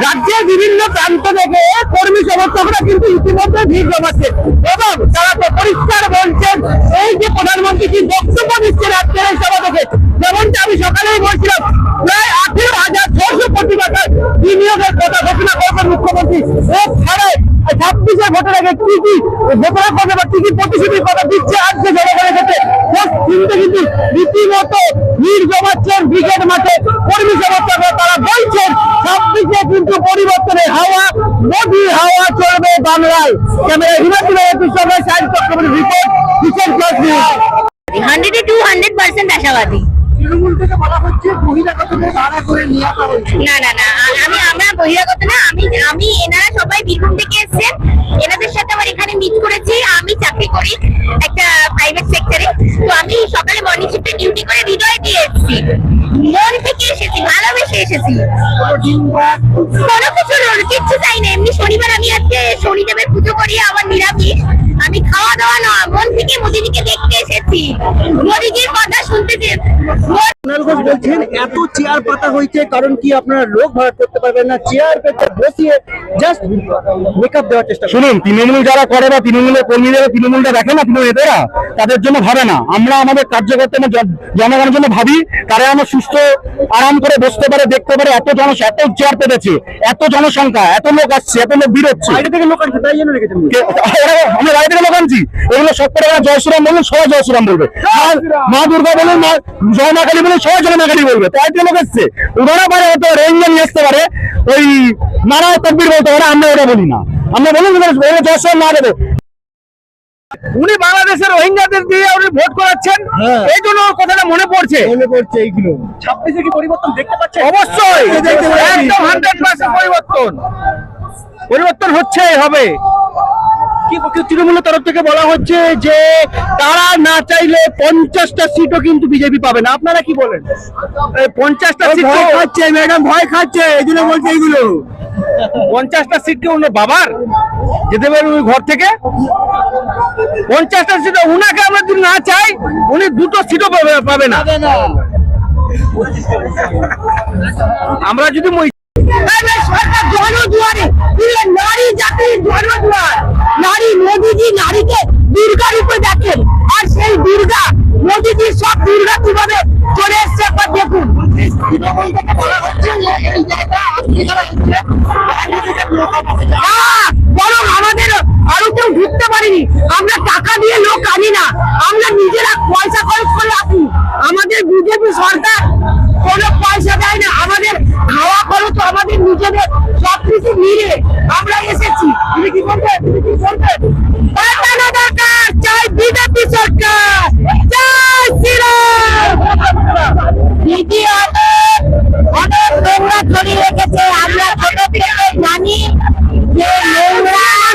রাজ্যের বিভিন্ন প্রান্ত থেকে কর্মী সমর্থকরা কিন্তু ইতিমধ্যে ভিড় জমাচ্ছে এবং তারা তো পরিষ্কার বলছেন এই যে প্রধানমন্ত্রী কি বক্তব্য দিচ্ছে রাজ্যের এই সভা থেকে, যেমনটা আমি সকালেই বলছিলাম প্রায় 18,600 কোটি টাকার বিনিয়োগের কথা ঘোষণা করবেন মুখ্যমন্ত্রী। ও ছাড়াই 26-এর ভোটের আগে কি কি ঘোষণা করবে বা কি কি প্রতিশ্রুতির কথা দিচ্ছে আজকে জনগণের কাছে কিন্তু রীতিমতো ভিড় জমাচ্ছেন ব্রিগেড মাঠে কর্মী সমর্থকরা। তারা বলছেন 26-এ কিন্তু পরিবর্তনের হাওয়া, মোদী হাওয়া চলবে বাংলায়। ক্যামেরা হিমাচলের সঙ্গে side Chakraborty report, kitchen plus news. 100 to 200% আশাবাদী। তৃণমূল থেকে বলা হচ্ছে বহিরাগতদের ভাড়া করে নিয়ে আসা হচ্ছে। না, আমরা বহিরাগত না, আমি এনারা সবাই বীরভূম থেকে এসেছেন। এনাদের সাথে আমার এখানে মিট করেছি। আমি চাকরি করি একটা প্রাইভেট সেক্টরে, তো আমি সকালে মর্নিং শিফটে ডিউটি করে হৃদয় দিয়ে এসেছি, মন থেকে এসেছি, ভালোবেসে এসেছি। কোনো কিচ্ছু চাই না। এমনি শনিবার আমি আজকে শনিদেবের পুজো করি, আমার নিরামিষ। আমি খাওয়া দাওয়া না, মন থেকে মোদিজিকে দেখতে এসেছি, মোদিজির কথা শুনতে বলছেন এত চেয়ার পাতা হয়েছে কারণ কি আপনারা লোক ভাড়া করতে পারবেন না, চেয়ার পেতে বসিয়ে জাস্ট মেকআপ দেওয়ার চেষ্টা। শুনুন, তৃণমূল যারা করে বা তৃণমূলের কর্মীরা তৃণমূলটা দেখে না, এদেরা তাদের জন্য ভাবে না। আমরা আমাদের কার্যকর্তা জনগণের জন্য ভাবি, তারা আমার সুস্থ আরাম করে বসতে পারে, দেখতে পারে। এত চেয়ার পেতেছে, এত জনসংখ্যা, এত লোক আসছে, এত লোক ভিড় হচ্ছে। বাইরে থেকে লোক আসছে, তাই জন্য রেখেছেন। আমরা বাইরে থেকে লোক আনছি, এগুলো সব করে জয় শ্রীরাম বলুন, সবাই জয় শ্রীরাম বলবে। মা দুর্গা বলুন, জয় মা কালী বলুন, সবাই জয় মা কালী বলবে। তাই লোক এসছে, ওনারা পারে হয়তো রেঞ্জন নিয়ে আসতে পারে, ওই নারায় তকবীর বলতে পারে, আমরা ওটা বলি না। আমরা বলুন জয় শ্রীরাম না দেবে। উনি বাংলাদেশের রোহিঙ্গাদের দিয়ে উনি ভোট করাচ্ছেন, এই জন্য কথাটা মনে পড়ছে এইগুলো। 26-এ কি পরিবর্তন দেখতে পাচ্ছেন? অবশ্যই, একদম 100% পরিবর্তন হচ্ছেই হবে। তৃণমূলের তরফ থেকে বলা হচ্ছে যে তারা না চাইলে 50টা সিটও কিন্তু বিজেপি পাবে না। আপনারা কি বলেন? 50টা সিট খাচ্ছে ম্যাডাম, ভয় খাচ্ছে, এই জন্য বলছে এইগুলো। 50টা সিট কি ওনার বাবার যেতে পারবে ওই ঘর থেকে? 50টা সিট উনাকে আমরা যদি না চাই, উনি 2টো সিটও পাবে না। আমরা যদি সরকার জনদুয়ারে নারী জাতির জনদুয়ার, নারী মোদীজি নারীকে দুর্গা রূপে দেখেন, আর সেই দুর্গা মোদীজির সব দুর্গা কিভাবে চলে এসছে একবার দেখুন। বরং আমাদের আরো কেউ ঢুকতে পারিনি, আমরা টাকা দিয়ে লোক আনি না, আমরা নিজেরা পয়সা খরচ করে রাখি। আমাদের বিজেপি সরকার কোনো পয়সা দেয় না, আমাদের খাওয়া খরচ আমাদের নিজেদের সবকিছু মিলে আমরা এসেছি। তুমি কি বলবে? জয় বিজেপি সরকার, জয় শ্রীরাম। দিদি অনেক নোংরা ছড়িয়ে রেখেছে। আমরা ছোট থেকে জানি যে